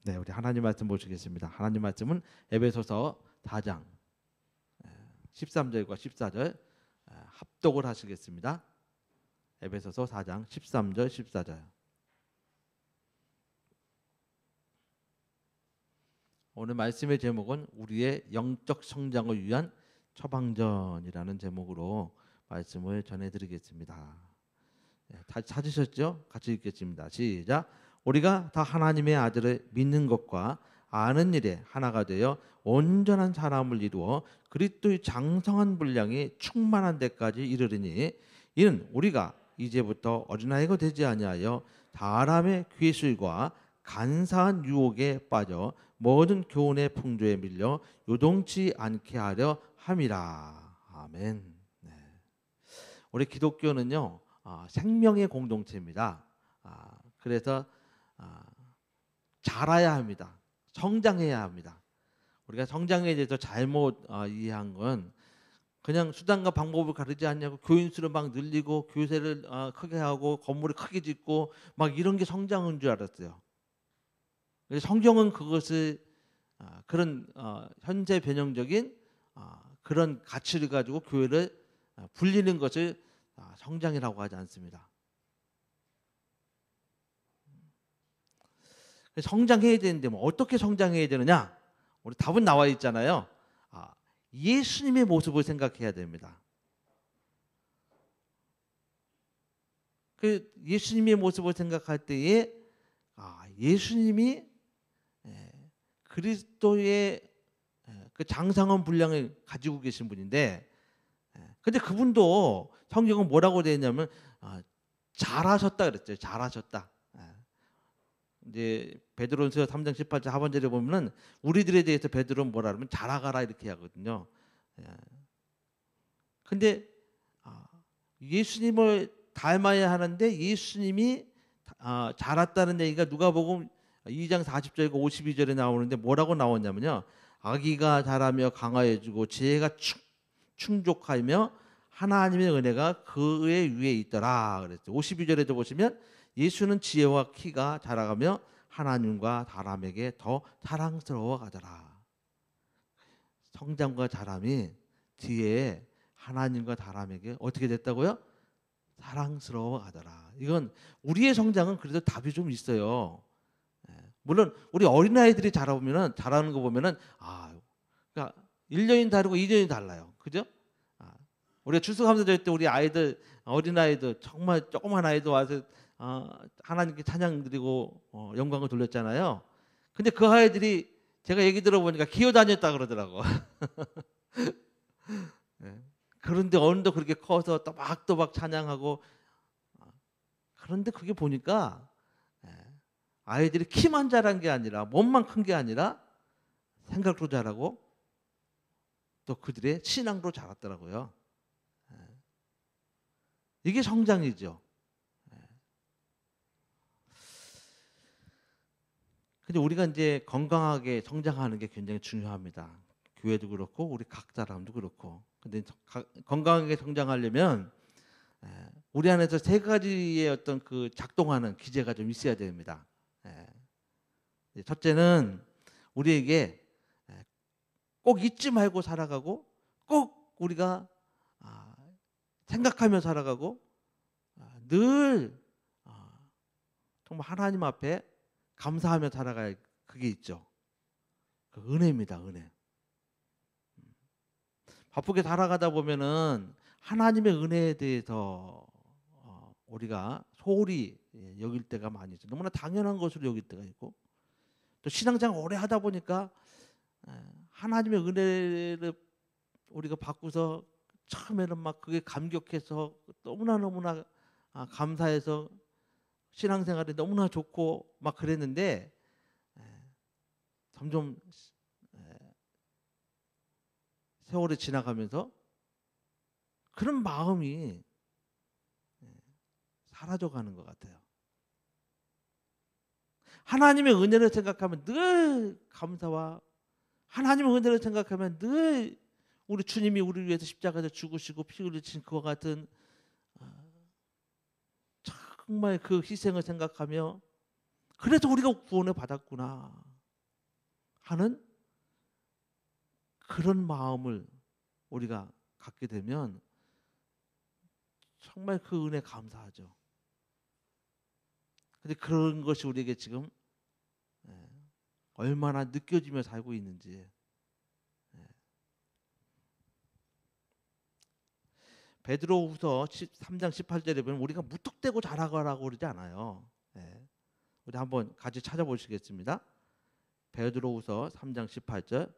네, 우리 하나님 말씀 보시겠습니다. 하나님 말씀은 에베소서 4장 13절과 14절 합독을 하시겠습니다. 에베소서 4장 13절 14절. 오늘 말씀의 제목은 우리의 영적 성장을 위한 처방전이라는 제목으로 말씀을 전해드리겠습니다. 다 찾으셨죠? 같이 읽겠습니다. 시작. 우리가 다 하나님의 아들을 믿는 것과 아는 일에 하나가 되어 온전한 사람을 이루어 그리스도의 장성한 분량이 충만한 데까지 이르리니 이는 우리가 이제부터 어린아이가 되지 아니하여 사람의 괴술과 간사한 유혹에 빠져 모든 교훈의 풍조에 밀려 요동치 않게 하려 함이라. 아멘. 네. 우리 기독교는요 생명의 공동체입니다. 그래서 자라야 합니다. 성장해야 합니다. 우리가 성장에 대해서 잘못 이해한 건 그냥 수단과 방법을 가르치지 않냐고 교인수를 막 늘리고 교세를 크게 하고 건물을 크게 짓고 막 이런 게 성장인 줄 알았어요. 성경은 그것을 그런 현재 변형적인 그런 가치를 가지고 교회를 불리는 것을 성장이라고 하지 않습니다. 성장해야 되는데 뭐 어떻게 성장해야 되느냐? 우리 답은 나와 있잖아요. 예수님의 모습을 생각해야 됩니다. 그 예수님의 모습을 생각할 때에 예수님이 그리스도의 그 장성한 분량을 가지고 계신 분인데, 근데 그분도 성경은 뭐라고 되어 있냐면 잘하셨다 그랬죠. 잘하셨다. 이제 베드로전서 3장 18절 하반절에 보면은 우리들에 대해서 베드로는 뭐라 그러면 자라가라 이렇게 하거든요. 근데 예수님을 닮아야 하는데 예수님이 자랐다는 얘기가 누가복음 2장 40절과 52절에 나오는데 뭐라고 나왔냐면요. 아기가 자라며 강화해지고 지혜가 충족하며 하나님의 은혜가 그의 위에 있더라 그랬죠. 52절에도 보시면 예수는 지혜와 키가 자라가며 하나님과 사람에게 더 사랑스러워 가더라. 성장과 자람이 뒤에 하나님과 사람에게 어떻게 됐다고요? 사랑스러워 가더라. 이건 우리의 성장은 그래도 답이 좀 있어요. 물론 우리 어린아이들이 자라는 거 보면은 그러니까 1년이 다르고 2년이 달라요. 그죠? 우리가 출석하면서 때 우리 아이들 어린아이들 정말 조그만 아이도 와서 하나님께 찬양 드리고 영광을 돌렸잖아요. 근데 그 아이들이 제가 얘기 들어보니까 기어다녔다 그러더라고. 네. 그런데 어느덧 그렇게 커서 또박또박 찬양하고, 그런데 그게 보니까 아이들이 키만 자란 게 아니라 몸만 큰 게 아니라 생각도 자라고 또 그들의 신앙도 자랐더라고요. 이게 성장이죠. 근데 우리가 이제 건강하게 성장하는 게 굉장히 중요합니다. 교회도 그렇고 우리 각 사람도 그렇고. 근데 건강하게 성장하려면 우리 안에서 세 가지의 어떤 그 작동하는 기제가 좀 있어야 됩니다. 첫째는 우리에게 꼭 잊지 말고 살아가고 꼭 우리가 생각하며 살아가고 늘 정말 하나님 앞에 감사하며 살아갈 그게 있죠. 그 은혜입니다. 은혜. 바쁘게 살아가다 보면은 하나님의 은혜에 대해서 우리가 소홀히 여길 때가 많이 있죠. 너무나 당연한 것으로 여길 때가 있고, 또 신앙생활 오래 하다 보니까 하나님의 은혜를 우리가 받고서 처음에는 막 그게 감격해서 너무나 감사해서 신앙생활이 너무나 좋고 막 그랬는데 점점 세월이 지나가면서 그런 마음이 사라져가는 것 같아요. 하나님의 은혜를 생각하면 늘 감사와, 하나님의 은혜를 생각하면 늘 우리 주님이 우리를 위해서 십자가에서 죽으시고 피 흘리신 그와 같은 정말 그 희생을 생각하며 그래서 우리가 구원을 받았구나. 하는 그런 마음을 우리가 갖게 되면 정말 그 은혜 감사하죠. 근데 그런 것이 우리에게 지금 얼마나 느껴지며 살고 있는지. 베드로후서 3장 18절에 보면 우리가 무턱대고 자라가라고 그러지 않아요. 우리 한번 같이 찾아보시겠습니다. 베드로후서 3장 18절.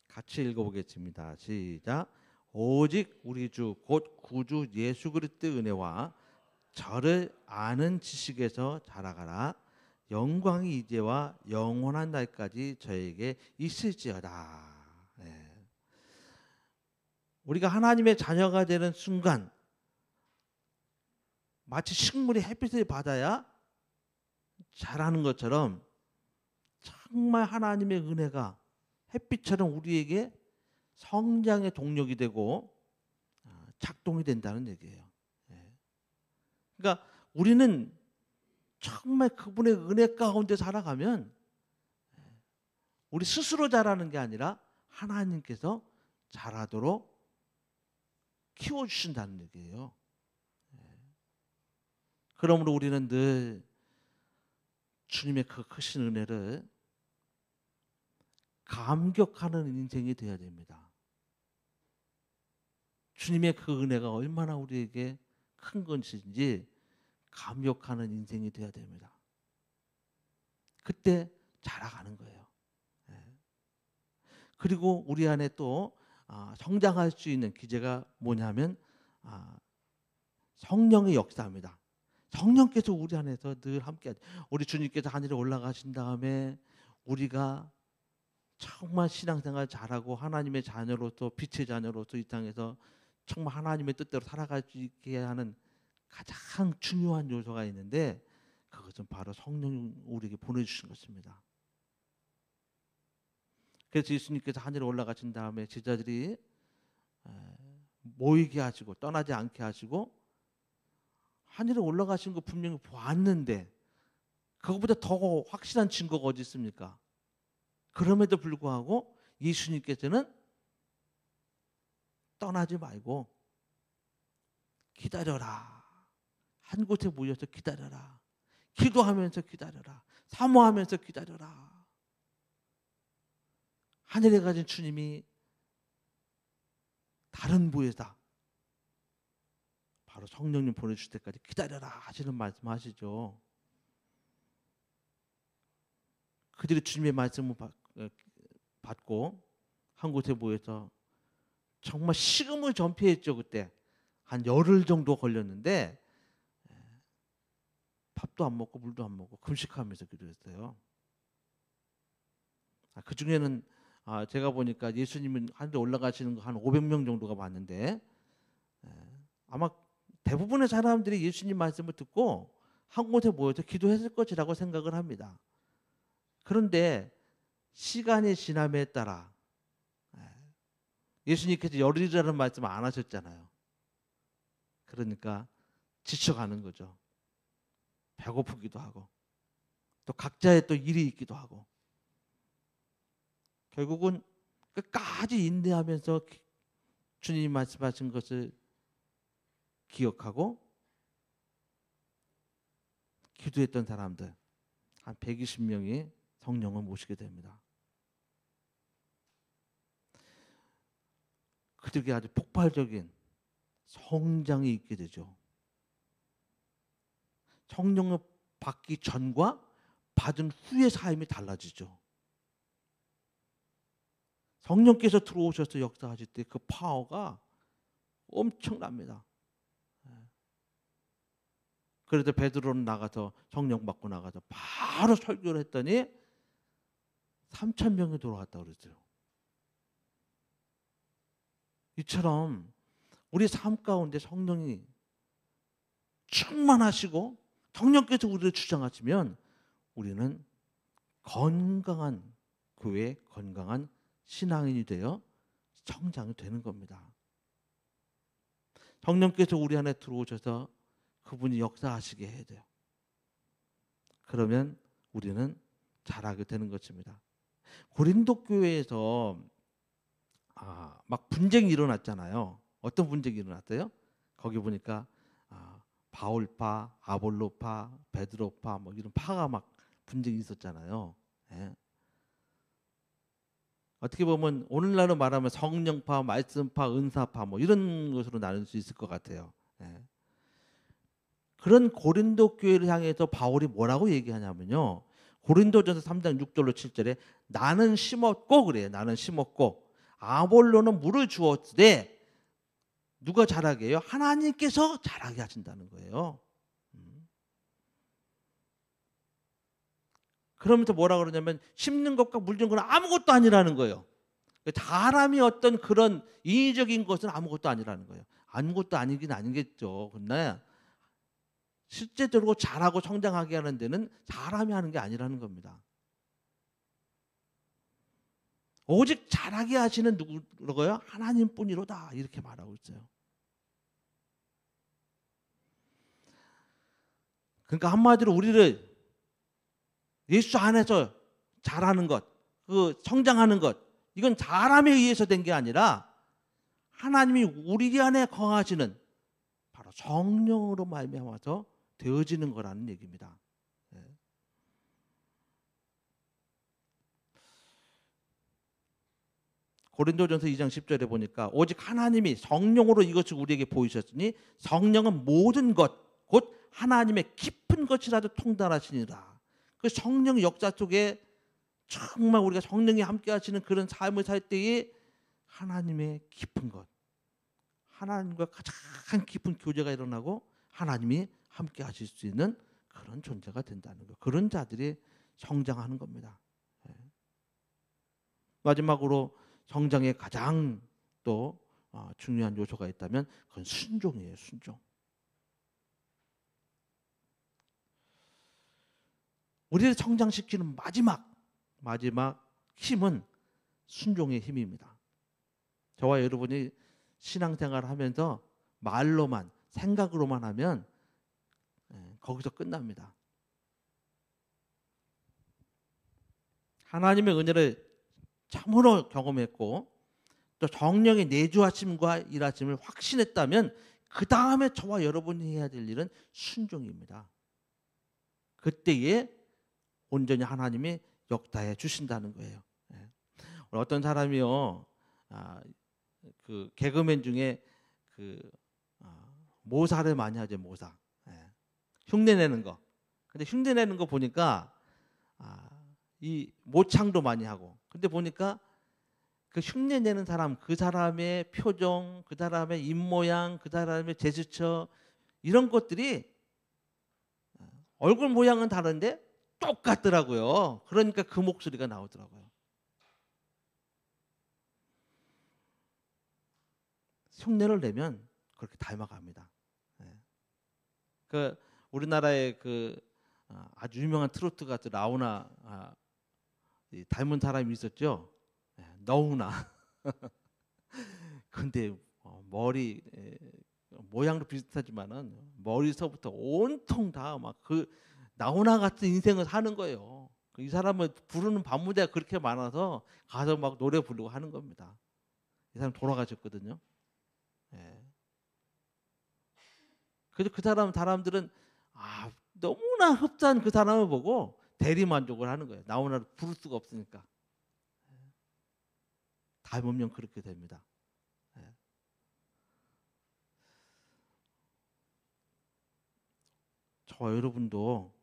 같이 읽어보겠습니다. 시작. 오직 우리 주 곧 구주 예수 그리스도의 은혜와 저를 아는 지식에서 자라가라. 영광이 이제와 영원한 날까지 저에게 있을지어다. 우리가 하나님의 자녀가 되는 순간 마치 식물이 햇빛을 받아야 자라는 것처럼 정말 하나님의 은혜가 햇빛처럼 우리에게 성장의 동력이 되고 작동이 된다는 얘기예요. 그러니까 우리는 정말 그분의 은혜 가운데 살아가면 우리 스스로 자라는 게 아니라 하나님께서 자라도록 키워주신다는 얘기예요. 그러므로 우리는 늘 주님의 그 크신 은혜를 감격하는 인생이 되어야 됩니다. 주님의 그 은혜가 얼마나 우리에게 큰 것인지 감격하는 인생이 되어야 됩니다. 그때 자라가는 거예요. 그리고 우리 안에 또 성장할 수 있는 기제가 뭐냐면 성령의 역사입니다. 성령께서 우리 안에서 늘 함께 우리 주님께서 하늘에 올라가신 다음에 우리가 정말 신앙생활 잘하고 하나님의 자녀로서 빛의 자녀로서 이 땅에서 정말 하나님의 뜻대로 살아갈 수 있게 하는 가장 중요한 요소가 있는데 그것은 바로 성령 우리에게 보내주신 것입니다. 그래서 예수님께서 하늘에 올라가신 다음에 제자들이 모이게 하시고 떠나지 않게 하시고 하늘에 올라가신 거 분명히 보았는데 그것보다 더 확실한 증거가 어디 있습니까? 그럼에도 불구하고 예수님께서는 떠나지 말고 기다려라. 한 곳에 모여서 기다려라. 기도하면서 기다려라. 사모하면서 기다려라. 하늘에 가신 주님이 다른 부에다 바로 성령님 보내주실 때까지 기다려라 하시는 말씀하시죠. 그들이 주님의 말씀을 받고 한 곳에 모여서 정말 식음을 전폐했죠. 그때 한 열흘 정도 걸렸는데 밥도 안 먹고 물도 안 먹고 금식하면서 기도했어요. 그 중에는 제가 보니까 예수님은 하늘에 올라가시는 거 한 500명 정도가 봤는데 아마 대부분의 사람들이 예수님 말씀을 듣고 한 곳에 모여서 기도했을 것이라고 생각을 합니다. 그런데 시간이 지남에 따라 예수님께서 열흘이라는 말씀을 안 하셨잖아요. 그러니까 지쳐가는 거죠. 배고프기도 하고 또 각자의 또 일이 있기도 하고 결국은 끝까지 인내하면서 주님이 말씀하신 것을 기억하고 기도했던 사람들 한 120명이 성령을 모시게 됩니다. 그들에게 아주 폭발적인 성장이 있게 되죠. 성령을 받기 전과 받은 후의 삶이 달라지죠. 성령께서 들어오셔서 역사하실 때 그 파워가 엄청납니다. 그래서 베드로는 나가서 성령 받고 나가서 바로 설교를 했더니 3,000명이 돌아왔다고 그랬어요. 이처럼 우리 삶 가운데 성령이 충만하시고 성령께서 우리를 주장하시면 우리는 건강한 교회, 건강한 신앙인이 되어 성장이 되는 겁니다. 성령께서 우리 안에 들어오셔서 그분이 역사하시게 해야 돼요. 그러면 우리는 자라게 되는 것입니다. 고린도 교회에서 막 분쟁이 일어났잖아요. 어떤 분쟁이 일어났어요? 거기 보니까 바울파, 아볼로파, 베드로파 뭐 이런 파가 막 분쟁이 있었잖아요. 예. 어떻게 보면 오늘날로 말하면 성령파, 말씀파, 은사파 뭐 이런 것으로 나눌 수 있을 것 같아요. 예. 그런 고린도 교회를 향해서 바울이 뭐라고 얘기하냐면요. 고린도전서 3장 6절로 7절에 나는 심었고 그래요. 나는 심었고 아볼로는 물을 주었으되 누가 자라게 해요? 하나님께서 자라게 하신다는 거예요. 그러면서 뭐라 그러냐면 심는 것과 물 주는 건 아무것도 아니라는 거예요. 사람이 어떤 그런 인위적인 것은 아무것도 아니라는 거예요. 아무것도 아니긴 아니겠죠. 그러나 실제적으로 자라고 성장하게 하는 데는 사람이 하는 게 아니라는 겁니다. 오직 자라게 하시는 누구로고요? 하나님뿐이로다 이렇게 말하고 있어요. 그러니까 한마디로 우리를 예수 안에서 자라는 것, 그 성장하는 것, 이건 사람에 의해서 된 게 아니라 하나님이 우리 안에 거하시는 바로 성령으로 말미암아서 되어지는 거라는 얘기입니다. 고린도전서 2장 10절에 보니까 오직 하나님이 성령으로 이것을 우리에게 보이셨으니 성령은 모든 것, 곧 하나님의 깊은 것이라도 통달하시니라. 그 성령 역사 속에 정말 우리가 성령이 함께 하시는 그런 삶을 살 때에 하나님의 깊은 것, 하나님과 가장 깊은 교제가 일어나고 하나님이 함께 하실 수 있는 그런 존재가 된다는 것. 그런 자들이 성장하는 겁니다. 마지막으로 성장에 가장 또 중요한 요소가 있다면 그건 순종이에요. 순종. 우리를 성장시키는 마지막 힘은 순종의 힘입니다. 저와 여러분이 신앙생활을 하면서 말로만 생각으로만 하면 거기서 끝납니다. 하나님의 은혜를 참으로 경험했고 또 성령의 내주하심과 일하심을 확신했다면 그 다음에 저와 여러분이 해야 될 일은 순종입니다. 그때에 온전히 하나님이 역사해 주신다는 거예요. 어떤 사람이요, 그 개그맨 중에 모사를 많이 하죠. 모사. 흉내내는 거. 근데 흉내내는 거 보니까 이 모창도 많이 하고. 근데 보니까 그 흉내내는 사람, 그 사람의 표정, 그 사람의 입모양, 그 사람의 제스처 이런 것들이 얼굴 모양은 다른데 똑같더라고요. 그러니까 그 목소리가 나오더라고요. 흉내를 내면 그렇게 닮아갑니다. 그 우리나라의 그 아주 유명한 트로트 가수 라우나 닮은 사람이 있었죠. 너우나. 근데 머리 모양도 비슷하지만은 머리서부터 온통 다 막 그 나훈아 같은 인생을 사는 거예요. 이 사람을 부르는 밤무대가 그렇게 많아서 가서 막 노래 부르고 하는 겁니다. 이 사람 돌아가셨거든요. 그래서 그 사람들은 너무나 흡사한 그 사람을 보고 대리 만족을 하는 거예요. 나훈아를 부를 수가 없으니까. 닮으면 그렇게 됩니다. 저와 여러분도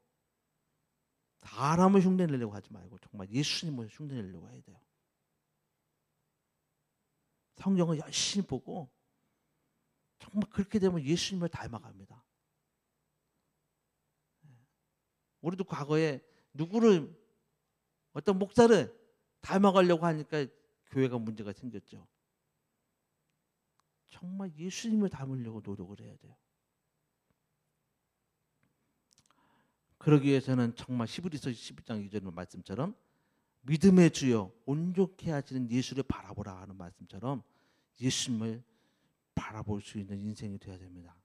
사람을 흉내내려고 하지 말고 정말 예수님을 흉내내려고 해야 돼요. 성경을 열심히 보고 정말 그렇게 되면 예수님을 닮아갑니다. 우리도 과거에 누구를 어떤 목사를 닮아가려고 하니까 교회가 문제가 생겼죠. 정말 예수님을 닮으려고 노력을 해야 돼요. 그러기 위해서는 정말 히브리서 12장 2절 말씀처럼 믿음의 주여 온전케 하시는 예수를 바라보라 하는 말씀처럼 예수님을 바라볼 수 있는 인생이 되어야 됩니다.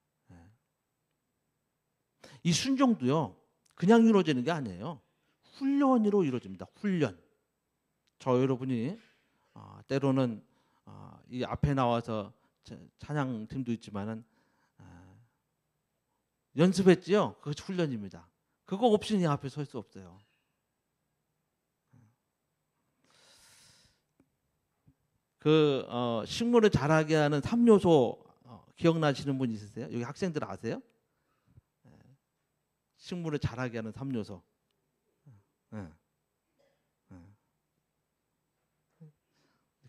이 순종도요 그냥 이루어지는 게 아니에요. 훈련으로 이루어집니다. 훈련. 저 여러분이 때로는 이 앞에 나와서 찬양팀도 있지만은 연습했지요. 그것이 훈련입니다. 그거 없이는 이 앞에 설 수 없어요. 식물을 자라게 하는 3요소 기억나시는 분 있으세요? 여기 학생들 아세요? 식물을 자라게 하는 3요소.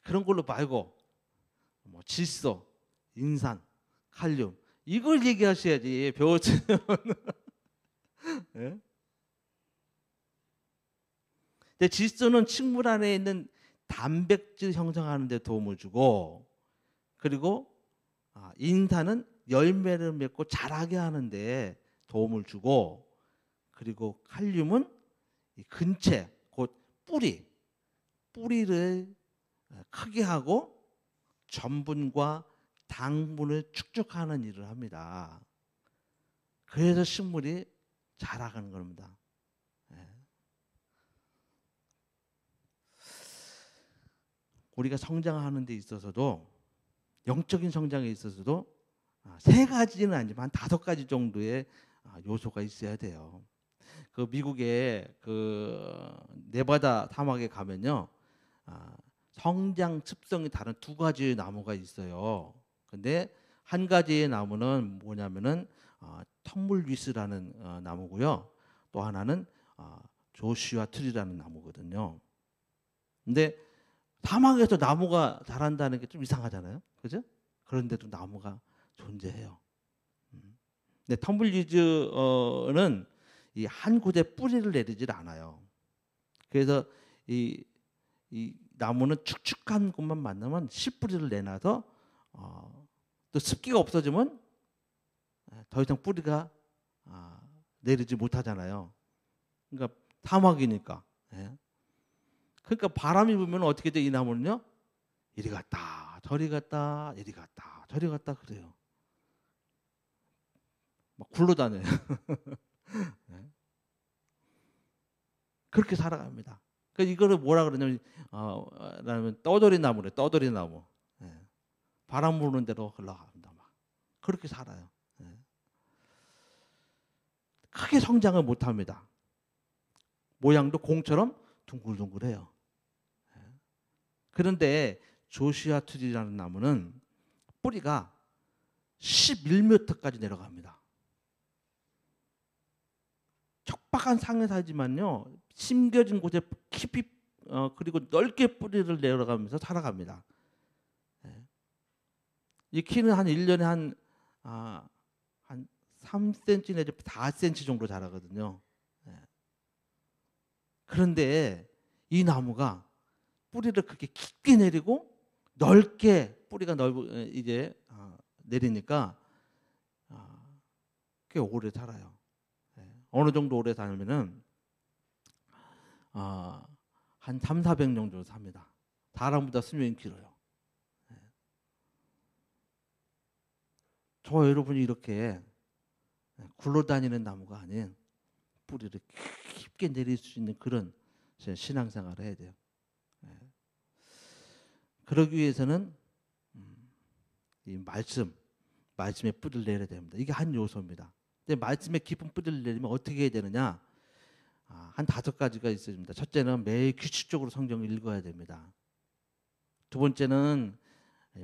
그런 걸로 말고 뭐 질소, 인산, 칼륨 이걸 얘기하셔야지 배웠으면. 네? 근데 질소는 식물 안에 있는 단백질 형성하는 데 도움을 주고, 그리고 인산은 열매를 맺고 자라게 하는데 도움을 주고, 그리고 칼륨은 이 근체 곧 뿌리를 크게 하고 전분과 당분을 축적하는 일을 합니다. 그래서 식물이 자라가는 겁니다. 우리가 성장하는 데 있어서도, 영적인 성장에 있어서도 세 가지는 아니지만 한 5가지 정도의 요소가 있어야 돼요. 그 미국의 그 네바다 사막에 가면요, 성장 습성이 다른 2가지의 나무가 있어요. 근데 한 가지의 나무는 뭐냐면은 텀블리스라는 나무고요. 또 하나는 조슈아 트리라는 나무거든요. 근데 사막에서 나무가 자란다는 게 좀 이상하잖아요. 그죠? 그런데도 나무가 존재해요. 근데 텀블리즈는 이 한 곳에 뿌리를 내리질 않아요. 그래서 이 나무는 축축한 곳만 만나면 씨뿌리를 내놔서 또 습기가 없어지면 더 이상 뿌리가 내리지 못하잖아요. 그러니까 사막이니까. 그러니까 바람이 불면 어떻게 돼? 이 나무는요, 이리 갔다 저리 갔다 이리 갔다 저리 갔다 그래요. 막 굴러다녀요. 그렇게 살아갑니다. 그러니까 이거를 뭐라 그러냐면 떠돌이 나무래. 떠돌이 나무. 바람 부는 대로 흘러갑니다. 막 그렇게 살아요. 크게 성장을 못합니다. 모양도 공처럼 둥글둥글해요. 그런데 조시아 트리라는 나무는 뿌리가 11m까지 내려갑니다. 척박한 상해사지만요, 심겨진 곳에 깊이 그리고 넓게 뿌리를 내려가면서 살아갑니다. 이 키는 한 1년에 한 3cm 내지 4cm 정도 자라거든요. 그런데 이 나무가 뿌리를 그렇게 깊게 내리고 넓게 뿌리가 이제 내리니까 꽤 오래 살아요. 어느 정도 오래 살면은 한 300-400년 정도 삽니다. 사람보다 수명이 길어요. 저 여러분이 이렇게 굴러다니는 나무가 아닌 뿌리를 깊게 내릴 수 있는 그런 신앙생활을 해야 돼요. 그러기 위해서는 이 말씀의 뿌리를 내려야 됩니다. 이게 한 요소입니다. 근데 말씀의 깊은 뿌리를 내리면 어떻게 해야 되느냐? 한 5가지가 있습니다. 첫째는 매일 규칙적으로 성경을 읽어야 됩니다. 두 번째는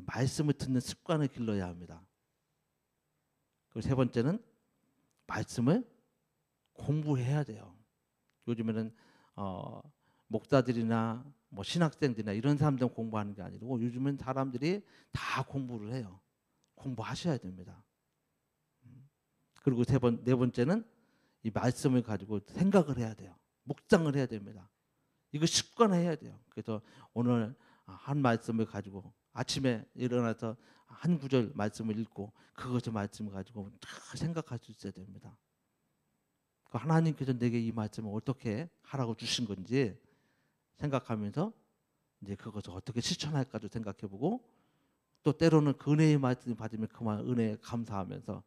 말씀을 듣는 습관을 길러야 합니다. 그리고 세 번째는 말씀을 공부해야 돼요. 요즘에는 목사들이나 뭐 신학생들이나 이런 사람들은 공부하는 게 아니고 요즘은 사람들이 다 공부를 해요. 공부하셔야 됩니다. 그리고 네 번째는 이 말씀을 가지고 생각을 해야 돼요. 묵상을 해야 됩니다. 이거 습관화해야 돼요. 그래서 오늘 한 말씀을 가지고 아침에 일어나서 한 구절 말씀을 읽고 그것을 말씀을 가지고 다 생각할 수 있어야 됩니다. 하나님께서 내게 이 말씀을 어떻게 하라고 주신 건지 생각하면서 이제 그것을 어떻게 실천할까도 생각해보고, 또 때로는 그 은혜의 말씀을 받으면 그만 은혜에 감사하면서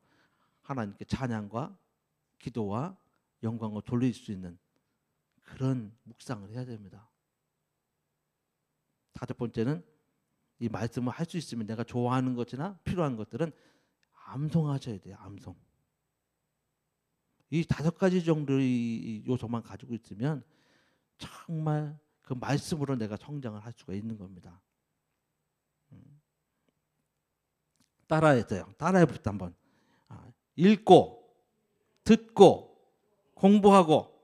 하나님께 찬양과 기도와 영광을 돌릴 수 있는 그런 묵상을 해야 됩니다. 다섯 번째는 이 말씀을 할 수 있으면 내가 좋아하는 것이나 필요한 것들은 암송하셔야 돼요. 암송. 이 다섯 가지 정도의 요소만 가지고 있으면 정말 그 말씀으로 내가 성장을 할 수가 있는 겁니다. 따라했어요. 따라해봅시다 한번. 읽고, 듣고, 공부하고,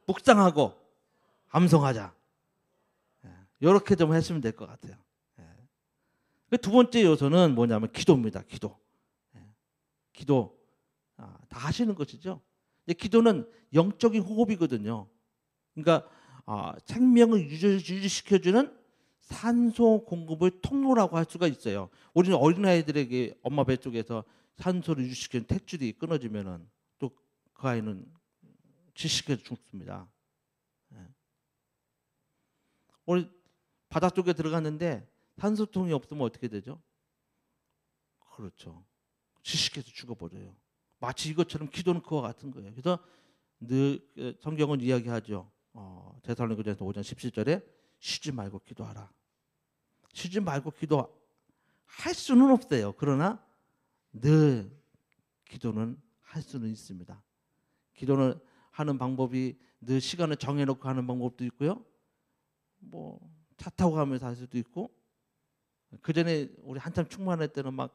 묵상하고, 암송하자. 이렇게 좀 했으면 될 것 같아요. 두 번째 요소는 뭐냐면 기도입니다. 기도. 기도 다 하시는 것이죠. 기도는 영적인 호흡이거든요. 그러니까 생명을 유지시켜주는 산소 공급을 통로라고 할 수가 있어요. 우리는 어린아이들에게 엄마 뱃속에서 산소를 유지시키는 탯줄이 끊어지면은 또 그 아이는 질식해서 죽습니다. 우리 바닷속에 들어갔는데 산소통이 없으면 어떻게 되죠? 그렇죠. 질식해서 죽어버려요. 마치 이것처럼 기도는 그와 같은 거예요. 그래서 늘 성경은 이야기하죠. 데살로니가전서 5장 17절에 쉬지 말고 기도하라. 쉬지 말고 기도할 수는 없어요. 그러나 늘 기도는 할 수는 있습니다. 기도는 하는 방법이 늘 시간을 정해놓고 하는 방법도 있고요. 뭐 차 타고 가면서 할 수도 있고, 그 전에 우리 한참 충만할 때는 막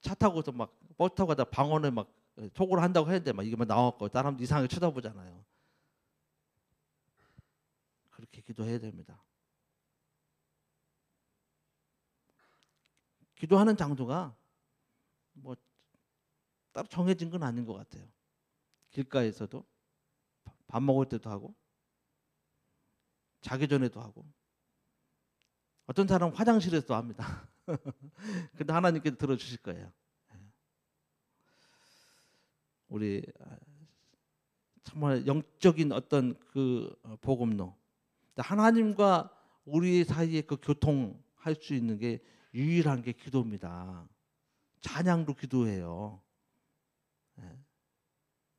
차 타고서 막 버스 타고 가다 방언을 막 속으로 한다고 했는데 막 이게 막 나왔고 사람들 이상하게 쳐다보잖아요. 그렇게 기도해야 됩니다. 기도하는 장소가 뭐 따로 정해진 건 아닌 것 같아요. 길가에서도 밥 먹을 때도 하고 자기 전에도 하고 어떤 사람은 화장실에서도 합니다. 근데 하나님께서 들어주실 거예요. 우리 정말 영적인 어떤 그 복음로, 하나님과 우리 사이에 그 교통할 수 있는 게 유일한 게 기도입니다. 찬양도 기도해요.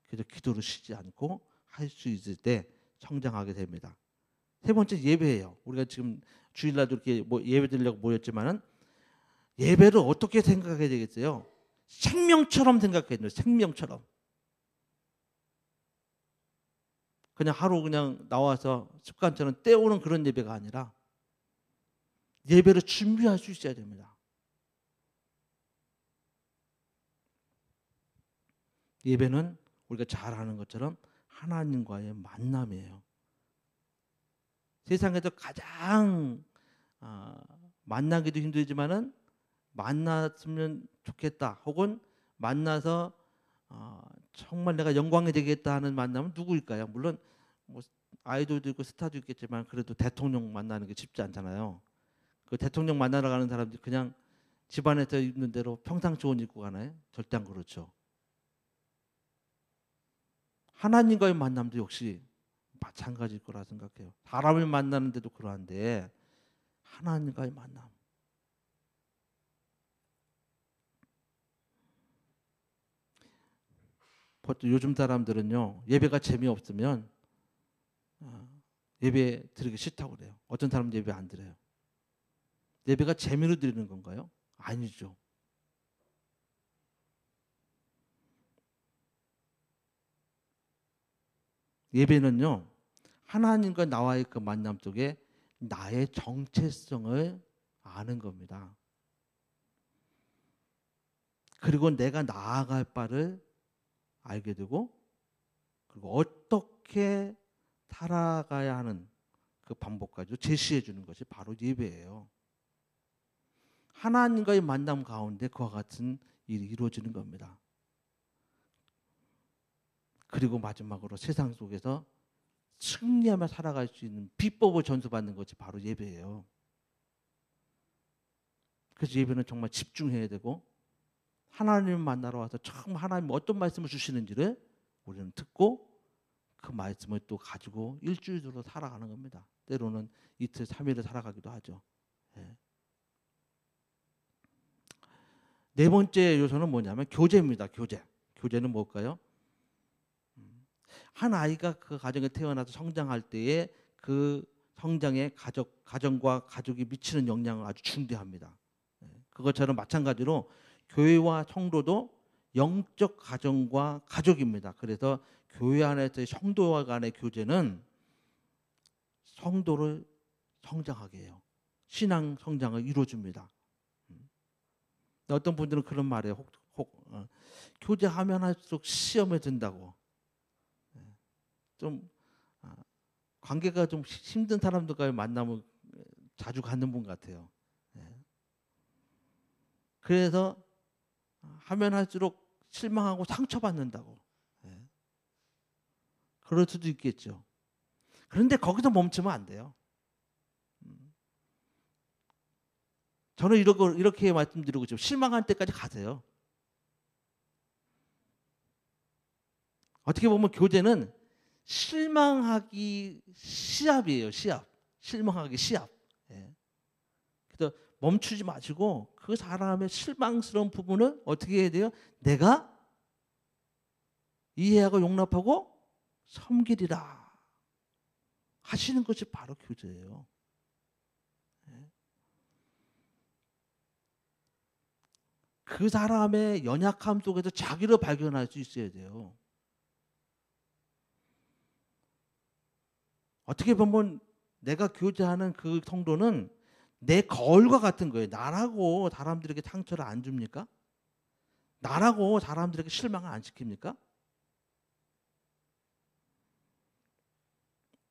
그래서 기도를 쉬지 않고 할 수 있을 때 성장하게 됩니다. 세 번째 예배예요. 우리가 지금 주일날도 이렇게 예배 드리려고 모였지만은 예배를 어떻게 생각해야 되겠어요? 생명처럼 생각해야 돼요. 생명처럼. 그냥 하루 그냥 나와서 습관처럼 때우는 그런 예배가 아니라 예배를 준비할 수 있어야 됩니다. 예배는 우리가 잘 아는 것처럼 하나님과의 만남이에요. 세상에서 가장 만나기도 힘들지만은 만났으면 좋겠다, 혹은 만나서 정말 내가 영광이 되겠다 하는 만남은 누구일까요? 물론 뭐 아이돌도 있고 스타도 있겠지만 그래도 대통령 만나는 게 쉽지 않잖아요. 그 대통령 만나러 가는 사람들이 그냥 집안에서 입는 대로 평상시 옷 입고 가나요? 절대 안 그렇죠. 하나님과의 만남도 역시 마찬가지일 거라 생각해요. 사람을 만나는데도 그러한데 하나님과의 만남. 보통 요즘 사람들은요, 예배가 재미없으면 예배 드리기 싫다고 그래요. 어떤 사람은 예배 안 드려요. 예배가 재미로 드리는 건가요? 아니죠. 예배는요, 하나님과 나와의 그 만남 속에 나의 정체성을 아는 겁니다. 그리고 내가 나아갈 바를 알게 되고, 그리고 어떻게 살아가야 하는 그 방법까지 제시해 주는 것이 바로 예배예요. 하나님과의 만남 가운데 그와 같은 일이 이루어지는 겁니다. 그리고 마지막으로 세상 속에서 승리하며 살아갈 수 있는 비법을 전수받는 것이 바로 예배예요. 그래서 예배는 정말 집중해야 되고, 하나님을 만나러 와서 처음 하나님 어떤 말씀을 주시는지를 우리는 듣고 그 말씀을 또 가지고 일주일으로 살아가는 겁니다. 때로는 이틀, 3일을 살아가기도 하죠. 예. 네 번째 요소는 뭐냐면 교제입니다. 교제. 교제는 뭘까요? 한 아이가 그 가정에 태어나서 성장할 때에 그 성장에 가정과 가족이 미치는 영향은 아주 중대합니다. 그것처럼 마찬가지로 교회와 성도도 영적 가정과 가족입니다. 그래서 교회 안에서의 성도와 간의 교제는 성도를 성장하게 해요. 신앙 성장을 이루어줍니다. 어떤 분들은 그런 말이에요. 교제하면 할수록 시험에 든다고. 좀 관계가 좀 힘든 사람들과의 만남을 자주 갖는 분 같아요. 그래서 하면 할수록 실망하고 상처받는다고. 그럴 수도 있겠죠. 그런데 거기서 멈추면 안 돼요. 저는 이렇게 말씀드리고 싶어요. 실망할 때까지 가세요. 어떻게 보면 교제는 실망하기 시합이에요. 시합. 실망하기 시합. 그래서 멈추지 마시고 그 사람의 실망스러운 부분을 어떻게 해야 돼요? 내가 이해하고 용납하고 섬기리라 하시는 것이 바로 교제예요. 그 사람의 연약함 속에서 자기를 발견할 수 있어야 돼요. 어떻게 보면 내가 교제하는 그 성도는 내 거울과 같은 거예요. 나라고 사람들에게 상처를 안 줍니까? 나라고 사람들에게 실망을 안 시킵니까?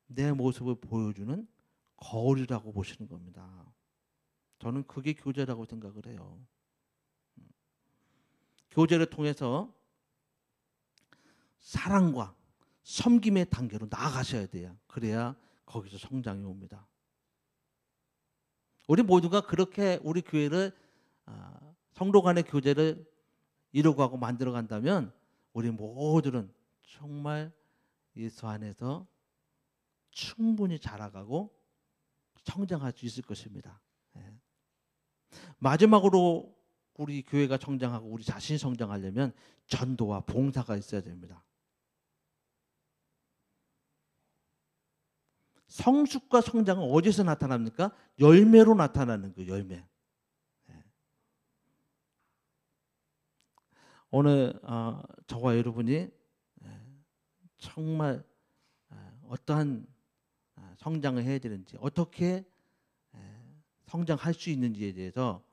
내 모습을 보여주는 거울이라고 보시는 겁니다. 저는 그게 교제라고 생각을 해요. 교제를 통해서 사랑과 섬김의 단계로 나아가셔야 돼요. 그래야 거기서 성장이 옵니다. 우리 모두가 그렇게 우리 교회를 성도 간의 교제를 이루어가고 만들어 간다면 우리 모두는 정말 예수 안에서 충분히 자라가고 성장할 수 있을 것입니다. 마지막으로 우리 교회가 성장하고 우리 자신이 성장하려면 전도와 봉사가 있어야 됩니다. 성숙과 성장은 어디서 나타납니까? 열매로 나타나는 거예요. 열매. 오늘 저와 여러분이 정말 어떠한 성장을 해야 되는지, 어떻게 성장할 수 있는지에 대해서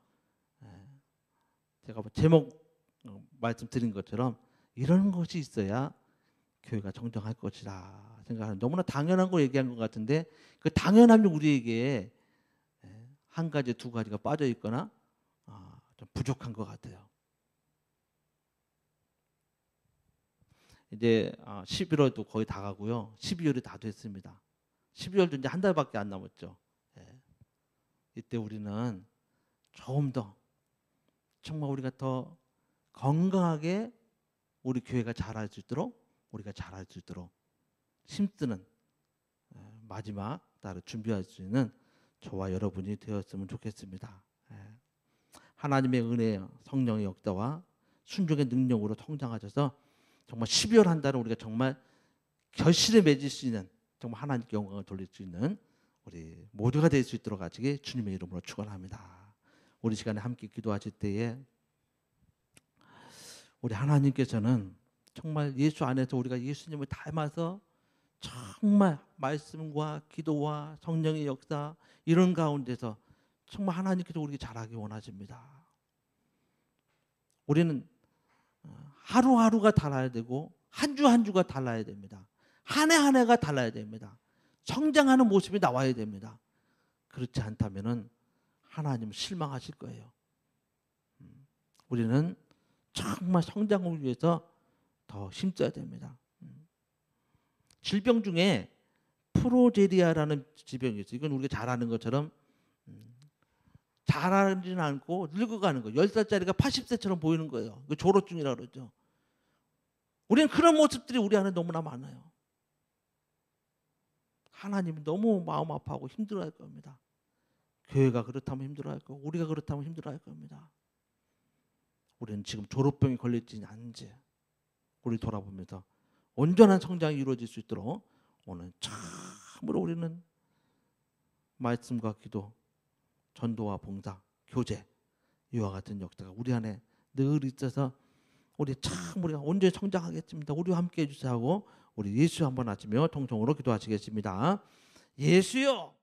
제가 제목 말씀드린 것처럼 이런 것이 있어야 교회가 성장할 것이다 생각하는, 너무나 당연한 거 얘기한 것 같은데 그 당연함이 우리에게 한 가지 두 가지가 빠져 있거나 좀 부족한 것 같아요. 이제 11월도 거의 다 가고요. 12월이 다 됐습니다. 12월도 이제 한 달밖에 안 남았죠. 이때 우리는 조금 더 정말 우리가 더 건강하게 우리 교회가 자랄 수 있도록, 우리가 자랄 수 있도록 힘쓰는 마지막 달을 준비할 수 있는 저와 여러분이 되었으면 좋겠습니다. 하나님의 은혜, 성령의 역사와 순종의 능력으로 성장하셔서 정말 12월 한 달은 우리가 정말 결실을 맺을 수 있는, 정말 하나님께 영광을 돌릴 수 있는 우리 모두가 될 수 있도록 하시기 주님의 이름으로 축원합니다. 우리 시간에 함께 기도하실 때에 우리 하나님께서는 정말 예수 안에서 우리가 예수님을 닮아서 정말 말씀과 기도와 성령의 역사 이런 가운데서 정말 하나님께서 우리에게 잘하기 원하십니다. 우리는 하루하루가 달라야 되고 한 주 한 주가 달라야 됩니다. 한 해 한 해가 달라야 됩니다. 성장하는 모습이 나와야 됩니다. 그렇지 않다면 하나님은 실망하실 거예요. 우리는 정말 성장을 위해서 더 힘써야 됩니다. 질병 중에 프로제리아라는 질병이 있어요. 이건 우리가 잘 아는 것처럼 자라지는 않고 늙어가는 거예요. 10살짜리가 80세처럼 보이는 거예요. 그 조로증이라고 그러죠. 우리는 그런 모습들이 우리 안에 너무나 많아요. 하나님이 너무 마음 아파하고 힘들어할 겁니다. 교회가 그렇다면 힘들어할 거고 우리가 그렇다면 힘들어할 겁니다. 우리는 지금 졸업병이 걸렸지 않은지 우리 돌아보면서 온전한 성장이 이루어질 수 있도록 오늘 참으로 우리는 말씀과 기도, 전도와 봉사, 교제 이와 같은 역사가 우리 안에 늘 있어서 우리 참 우리가 온전히 성장하겠습니다. 우리와 함께 해주세요 하고 우리 예수 한번 하시며 통성으로 기도하시겠습니다. 예수여